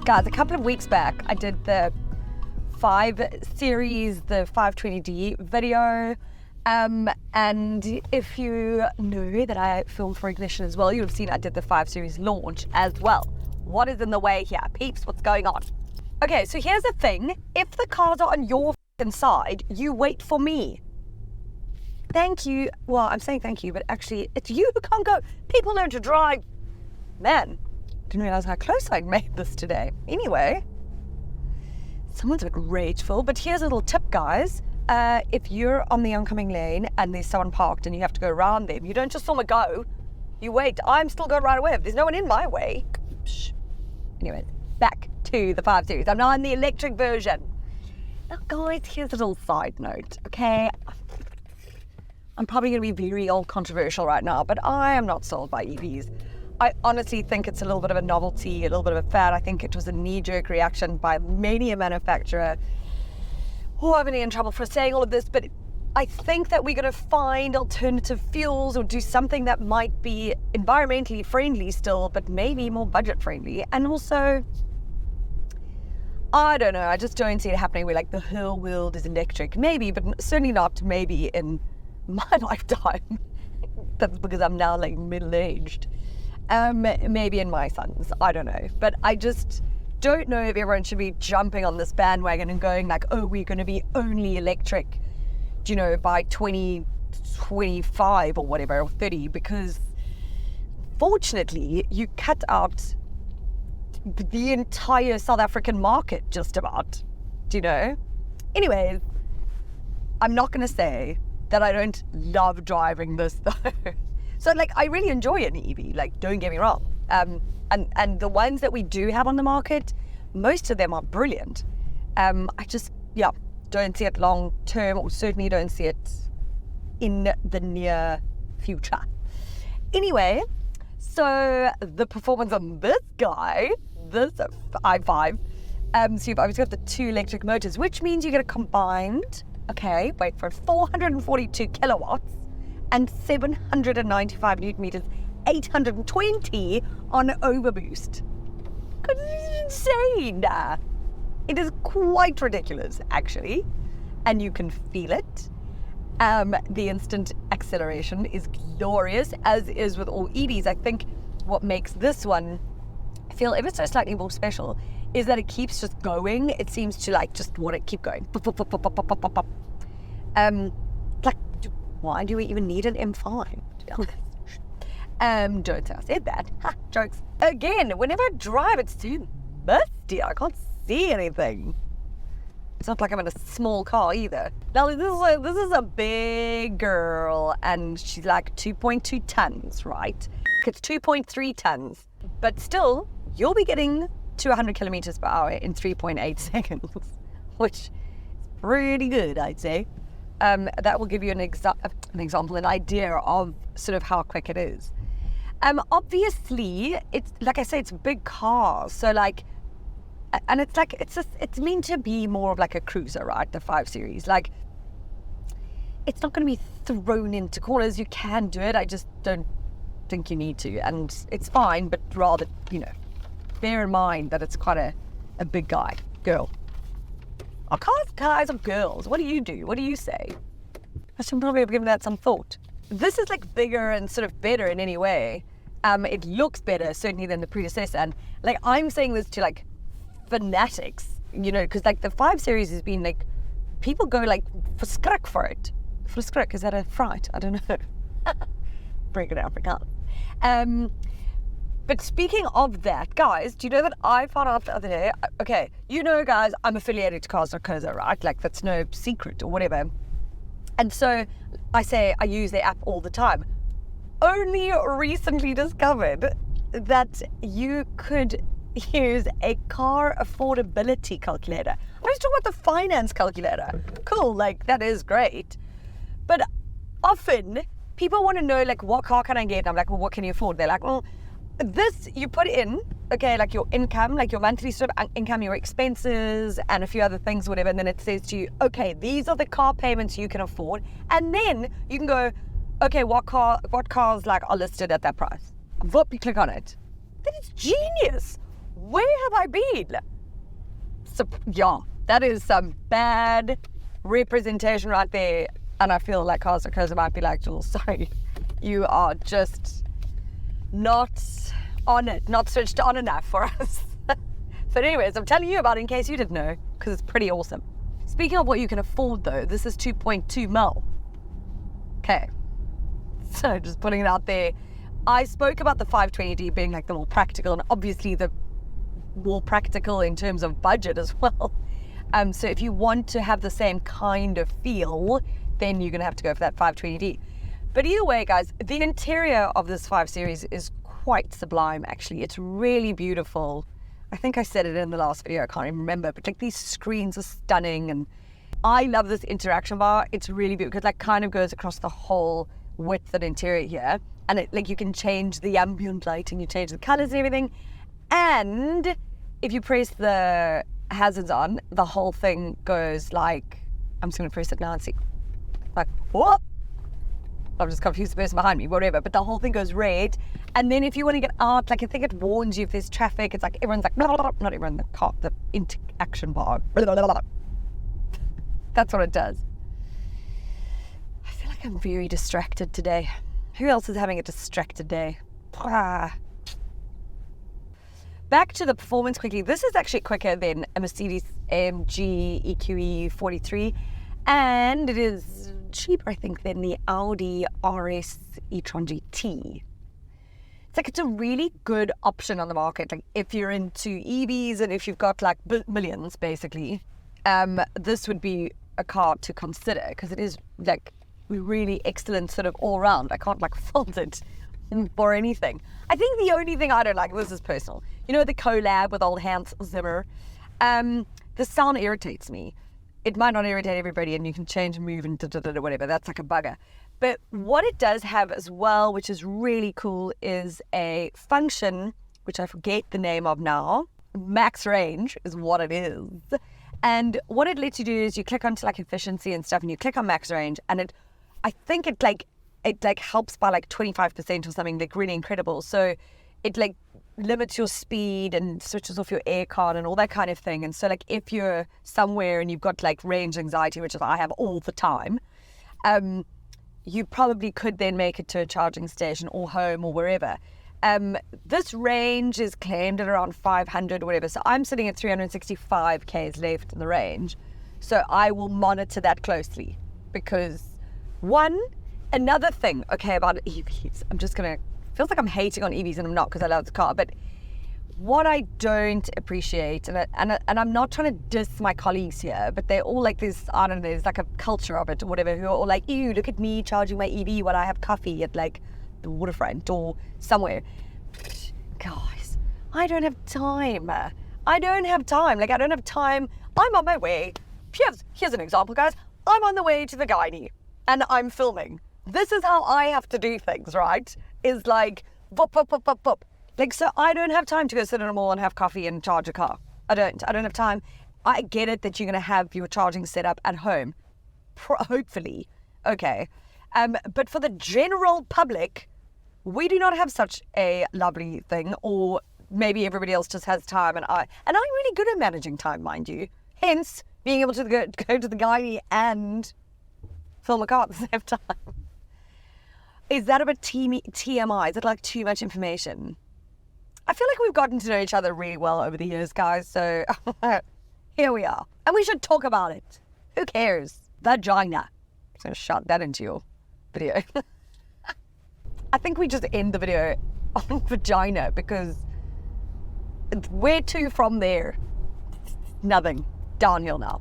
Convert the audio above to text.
Guys, a couple of weeks back, I did the 5 Series, the 520D video. And if you know that I filmed for Ignition as well, you'll have seen I did the 5 Series launch as well. What is in the way here? Peeps, what's going on? Okay, so here's the thing. If the cars are on your side, you wait for me. Thank you. Well, I'm saying thank you, but actually, it's you who can't go. People learn to drive. Man, didn't realize how close I made this today. Anyway, someone's a bit rageful, but here's a little tip, guys. If you're on the oncoming lane and there's someone parked and you have to go around them, you don't just film a go. You wait. I'm still going right away. If there's no one in my way. Psh. Anyway, back to the 5 Series. I'm now in the electric version. Now, guys, here's a little side note, okay? I'm probably going to be very old controversial right now, but I am not sold by EVs. I honestly think it's a little bit of a novelty, a little bit of a fad. I think it was a knee-jerk reaction by many a manufacturer. Oh, I'm in trouble for saying all of this, but I think that we're going to find alternative fuels or do something that might be environmentally friendly still, but maybe more budget friendly. And also, I don't know, I just don't see it happening where like the whole world is electric. Maybe, but certainly not maybe in my lifetime. That's because I'm now like middle-aged. Maybe in my son's, I don't know. But I just don't know if everyone should be jumping on this bandwagon and going like, oh, we're going to be only electric, you know, by 2025 or whatever, or 30, because fortunately you cut out the entire South African market just about, do you know? Anyways, I'm not going to say that I don't love driving this though. So like, I really enjoy an EV, like don't get me wrong. And the ones that we do have on the market, most of them are brilliant. I just, don't see it long term, or certainly don't see it in the near future. Anyway, so the performance on this guy, this i5, so you've obviously got the 2 electric motors, which means you get a combined, okay, wait for it, 442 kilowatts and 795 newton meters, 820 on overboost. It's insane. It is quite ridiculous, actually, and you can feel it. The instant acceleration is glorious, as is with all EVs. I think what makes this one feel ever so slightly more special is that it keeps just going. It seems to like just want to keep going. Like, why do we even need an M5? Don't say I said that. Ha, jokes. Again, whenever I drive, it's too musty. I can't see anything. It's not like I'm in a small car either. Now, this is a big girl, and she's like 2.2 tons, right? It's 2.3 tons. But still, you'll be getting to 100 kilometers per hour in 3.8 seconds, which is pretty good, I'd say. That will give you an example, an idea of sort of how quick it is. Obviously, it's like I say, it's a big car, so like, and it's like it's meant to be more of like a cruiser, right? The 5 Series, like, it's not going to be thrown into corners. You can do it. I just don't think you need to, and it's fine. But rather, you know, bear in mind that it's quite a big girl. Are cars guys or girls? What do you do? What do you say? I should probably have given that some thought. This is like bigger and sort of better in any way. It looks better, certainly, than the predecessor. And like, I'm saying this to like fanatics, you know, because like the 5 Series has been like, people go like for skrik for it. For skrik, is that a fright? I don't know. Break it Afrikaans. But speaking of that, guys, do you know that I found out the other day? Okay, you know, guys, I'm affiliated to Cars.co.za, right? Like, that's no secret or whatever. And so I say I use their app all the time. Only recently discovered that you could use a car affordability calculator. I was talking about the finance calculator. Cool, like, that is great. But often people want to know, like, what car can I get? And I'm like, well, what can you afford? They're like, well, this, you put in, okay, like your income, like your monthly sort of income, your expenses, and a few other things, whatever. And then it says to you, okay, these are the car payments you can afford. And then you can go, okay, what cars like are listed at that price? Whoop, you click on it. That is genius. where have I been? So, yeah, that is some bad representation right there. And I feel like Casa Cosa might be like, Jules, sorry, you are just not on it, not switched on enough for us. But anyways, I'm telling you about it in case you didn't know, because it's pretty awesome. Speaking of what you can afford though, this is 2.2 mil. Okay, so just putting it out there. I spoke about the 520D being like the more practical, and obviously the more practical in terms of budget as well. So if you want to have the same kind of feel, then you're going to have to go for that 520D. But either way, guys, the interior of this 5 Series is quite sublime, actually. It's really beautiful. I think I said it in the last video, I can't even remember, but like these screens are stunning, and I love this interaction bar. It's really beautiful because that kind of goes across the whole width of the interior here. And it, like, you can change the ambient lighting, you change the colors and everything. And if you press the hazards on, the whole thing goes like, I'm just going to press it now and see. Like, whoop! I've just confused the person behind me, whatever. But the whole thing goes red. And then if you want to get out, like, I think it warns you if there's traffic. It's like everyone's like, blah, blah, blah. Not everyone, the interaction bar. Blah, blah, blah, blah. That's what it does. I feel like I'm very distracted today. Who else is having a distracted day? Back to the performance quickly. This is actually quicker than a Mercedes AMG EQE 43. And it is cheaper, I think, than the Audi RS e-tron GT. It's like, it's a really good option on the market. Like, if you're into EVs and if you've got like millions, basically, this would be a car to consider, because it is like really excellent sort of all round. I can't like fault it for anything. I think the only thing I don't like, this is personal, you know, the collab with old Hans Zimmer, the sound irritates me. It might not irritate everybody, and you can change and move and whatever. That's like a bugger. But what it does have as well, which is really cool, is a function, which I forget the name of now. Max range is what it is. And what it lets you do is you click onto like efficiency and stuff, and you click on max range, and I think it helps by like 25% or something, like really incredible. So it like limits your speed and switches off your air card and all that kind of thing. And so like if you're somewhere and you've got like range anxiety, which is I have all the time, you probably could then make it to a charging station or home or wherever. This range is claimed at around 500 or whatever. So I'm sitting at 365 Ks left in the range. So I will monitor that closely, because another thing, okay, about EVs, feels like I'm hating on EVs, and I'm not, because I love the car, but what I don't appreciate, and I'm not trying to diss my colleagues here, but they're all like this, I don't know, there's like a culture of it or whatever, who are all like, ew, look at me charging my EV while I have coffee at like the waterfront or somewhere. Guys, I don't have time. Like, I don't have time. I'm on my way. Here's an example, guys. I'm on the way to the gynae and I'm filming. This is how I have to do things, right? Is like, whoop, whoop, whoop, whoop, whoop. Like, so I don't have time to go sit in a mall and have coffee and charge a car. I don't have time. I get it that you're going to have your charging set up at home. Hopefully. Okay. But for the general public, we do not have such a lovely thing, or maybe everybody else just has time, and I'm really good at managing time, mind you. Hence, being able to go to the gynae and film a car at the same time. Is that a bit TMI? Is it like too much information? I feel like we've gotten to know each other really well over the years, guys, so here we are. And we should talk about it. Who cares? Vagina. I'm just going to shout that into your video. I think we just end the video on vagina, because where to from there? Nothing. Downhill now.